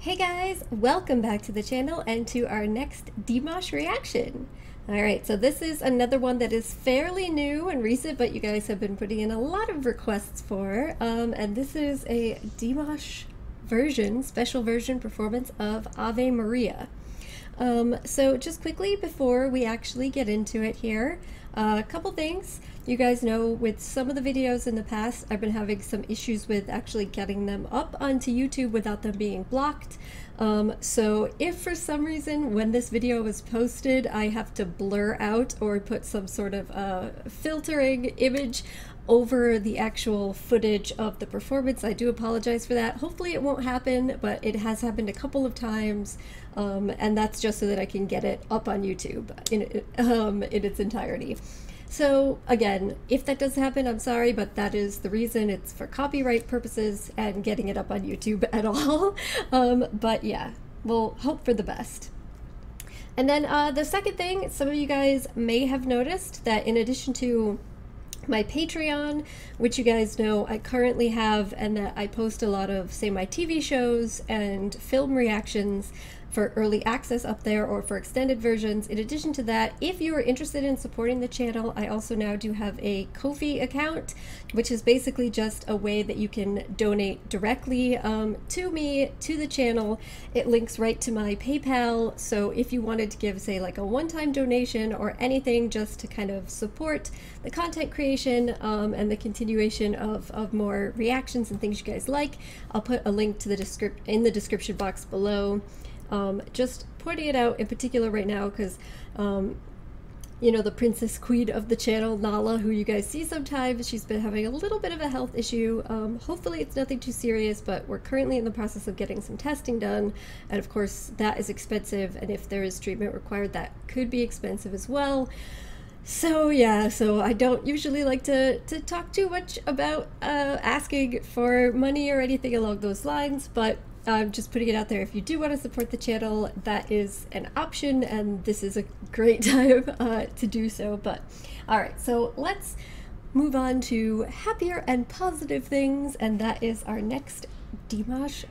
Hey guys, welcome back to the channel and to our next Dimash reaction. Alright, so this is another one that is fairly new and recent, but you guys have been putting in a lot of requests for. And this is a Dimash version, special version performance of Ave Maria. So just quickly before we actually get into it here, a couple things. You guys know with some of the videos in the past, I've been having some issues with actually getting them up onto YouTube without them being blocked. So if for some reason when this video was posted, I have to blur out or put some sort of filtering image over the actual footage of the performance, I do apologize for that. Hopefully it won't happen, but it has happened a couple of times, and that's just so that I can get it up on YouTube in its entirety. So again, if that does happen, I'm sorry, but that is the reason. It's for copyright purposes and getting it up on YouTube at all. But yeah, we'll hope for the best. And then the second thing, some of you guys may have noticed that in addition to my Patreon, which you guys know I currently have, and that I post a lot of, say, my TV shows and film reactions for early access up there or for extended versions. In addition to that, if you are interested in supporting the channel, I also now do have a Ko-fi account, which is basically just a way that you can donate directly to me, to the channel. It links right to my PayPal, so if you wanted to give, say, like a one-time donation or anything just to kind of support the content creation and the continuation of more reactions and things you guys like, I'll put a link to the in the description box below. Just pointing it out in particular right now because, you know, the princess queen of the channel, Nala, who you guys see sometimes, she's been having a little bit of a health issue. Hopefully it's nothing too serious, but we're currently in the process of getting some testing done. And of course, that is expensive. And if there is treatment required, that could be expensive as well. So yeah, so I don't usually like to talk too much about asking for money or anything along those lines, but I'm just putting it out there. If you do want to support the channel, that is an option, and this is a great time to do so. But all right, so let's move on to happier and positive things, and that is our next Dimash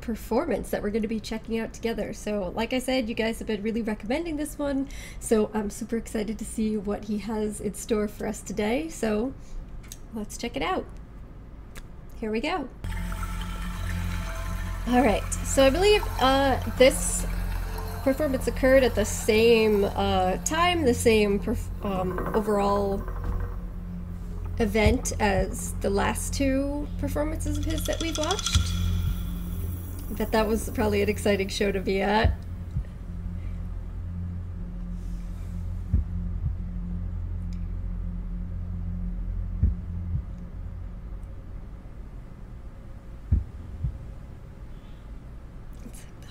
performance that we're going to be checking out together. So like I said, you guys have been really recommending this one, so I'm super excited to see what he has in store for us today. So let's check it out. Here we go. All right, so I believe this performance occurred at the same time, the same overall event as the last two performances of his that we've watched. But that was probably an exciting show to be at.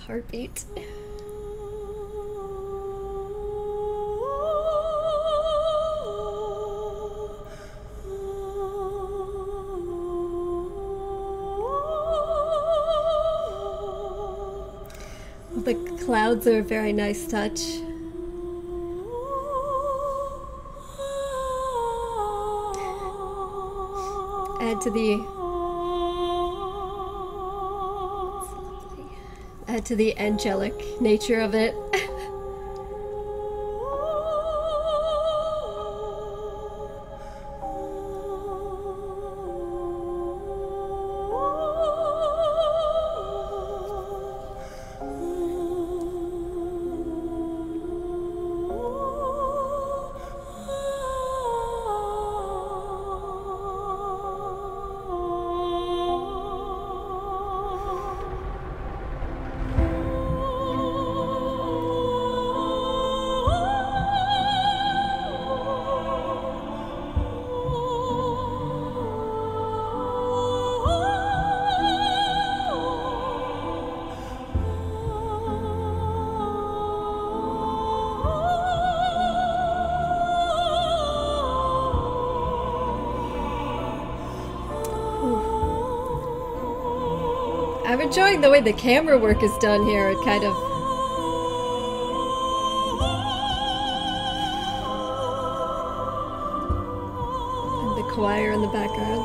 Heartbeat. The clouds are a very nice touch. Add to the angelic nature of it. I'm enjoying the way the camera work is done here. It kind of... and the choir in the background.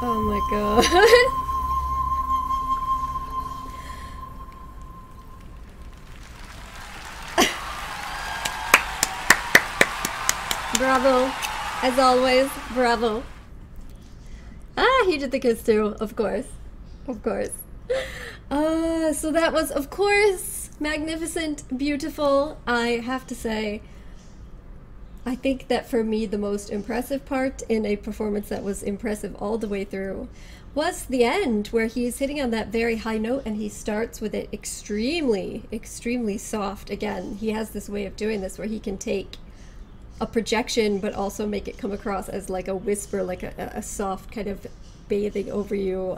Oh my god. Bravo. As always, bravo. Ah, he did the kiss too, of course. Of course. So that was, of course, magnificent, beautiful. I have to say, I think that for me, the most impressive part in a performance that was impressive all the way through was the end, where he's hitting on that very high note and he starts with it extremely, extremely soft. Again, he has this way of doing this where he can take a projection but also make it come across as like a whisper, like a soft kind of bathing over you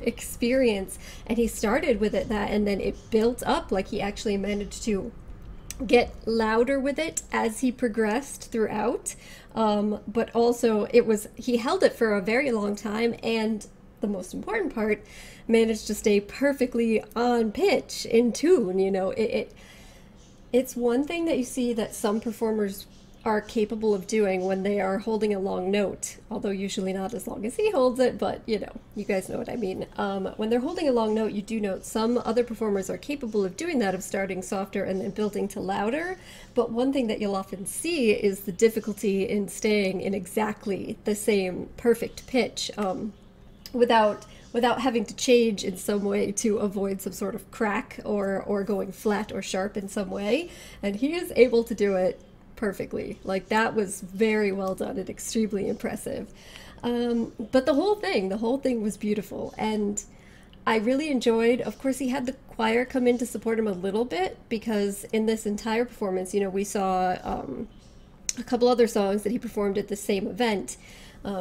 experience. And he started with it that, and then it built up, like he actually managed to get louder with it as he progressed throughout, but also he held it for a very long time, and the most important part, managed to stay perfectly on pitch, in tune. You know, it's one thing that you see that some performers are capable of doing when they are holding a long note, although usually not as long as he holds it, but you know, you guys know what I mean. When they're holding a long note, you do note some other performers are capable of doing that, of starting softer and then building to louder. But one thing that you'll often see is the difficulty in staying in exactly the same perfect pitch, without having to change in some way to avoid some sort of crack or going flat or sharp in some way. And he is able to do it perfectly. Like, that was very well done and extremely impressive. But the whole thing was beautiful, and I really enjoyed, of course, he had the choir come in to support him a little bit, because in this entire performance, you know, we saw a couple other songs that he performed at the same event.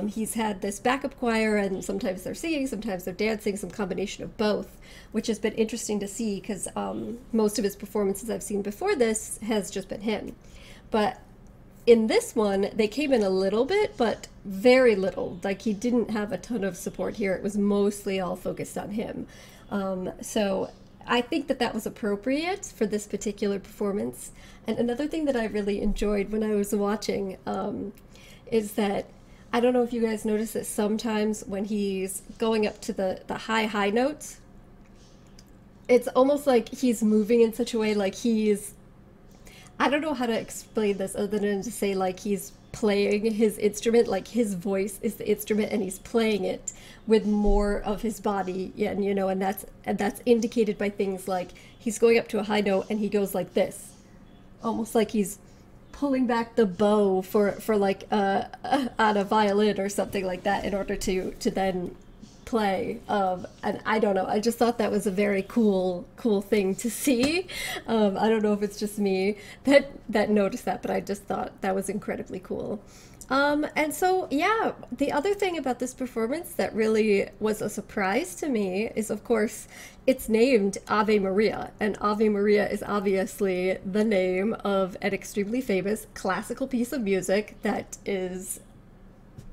He's had this backup choir, and sometimes they're singing, sometimes they're dancing, some combination of both, which has been interesting to see, because most of his performances I've seen before this has just been him. But in this one, they came in a little bit, but very little. Like, he didn't have a ton of support here. It was mostly all focused on him. So I think that that was appropriate for this particular performance. And another thing that I really enjoyed when I was watching is that, I don't know if you guys notice that sometimes when he's going up to the high notes, it's almost like he's moving in such a way like he's, I don't know how to explain this other than to say, like, he's playing his instrument, like his voice is the instrument and he's playing it with more of his body. Yeah, and you know, and that's indicated by things like he's going up to a high note and he goes like this, almost like he's pulling back the bow for like on a violin or something like that, in order to then play. And I don't know, I just thought that was a very cool thing to see. I don't know if it's just me that noticed that, but I just thought that was incredibly cool. And so, yeah, the other thing about this performance that really was a surprise to me is, of course, it's named Ave Maria, and Ave Maria is obviously the name of an extremely famous classical piece of music that is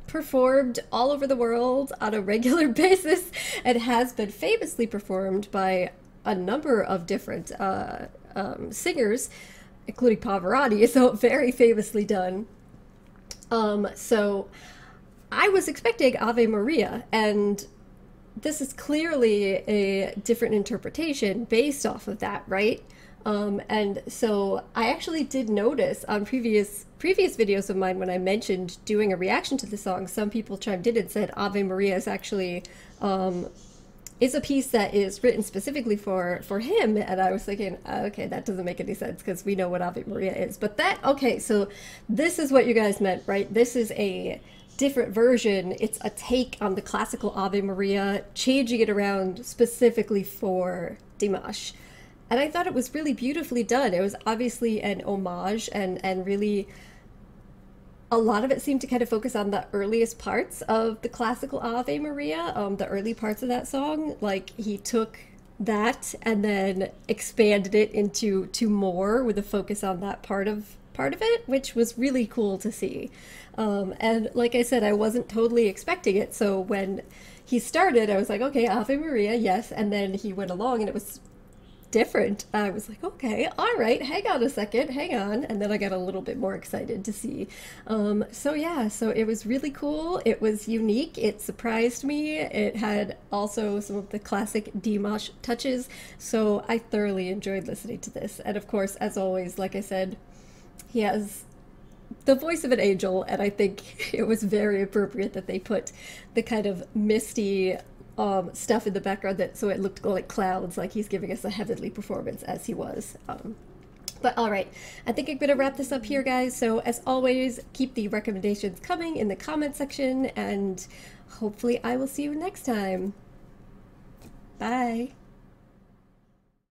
performed all over the world on a regular basis, and has been famously performed by a number of different singers, including Pavarotti, so very famously done. So I was expecting Ave Maria, and this is clearly a different interpretation based off of that, right? And so I actually did notice on previous videos of mine, when I mentioned doing a reaction to the song, some people chimed in and said Ave Maria is actually is a piece that is written specifically for him. And I was thinking, okay, that doesn't make any sense, because we know what Ave Maria is. But okay, so this is what you guys meant, right? This is a different version. It's a take on the classical Ave Maria, changing it around specifically for Dimash. And I thought it was really beautifully done. It was obviously an homage, and really a lot of it seemed to kind of focus on the earliest parts of the classical Ave Maria, the early parts of that song. Like, he took that and then expanded it into more with a focus on that part of it, which was really cool to see. And like I said, I wasn't totally expecting it. So when he started, I was like, okay, Ave Maria, yes. And then he went along, and it was different. I was like, okay, all right, hang on a second, hang on. And then I got a little bit more excited to see. So yeah, so it was really cool. It was unique. It surprised me. It had also some of the classic Dimash touches. So I thoroughly enjoyed listening to this. And of course, as always, like I said, he has the voice of an angel, and I think it was very appropriate that they put the kind of misty stuff in the background that so it looked like clouds, like he's giving us a heavenly performance as he was. But all right, I think I'm going to wrap this up here, guys. So as always, keep the recommendations coming in the comment section, and hopefully I will see you next time. Bye.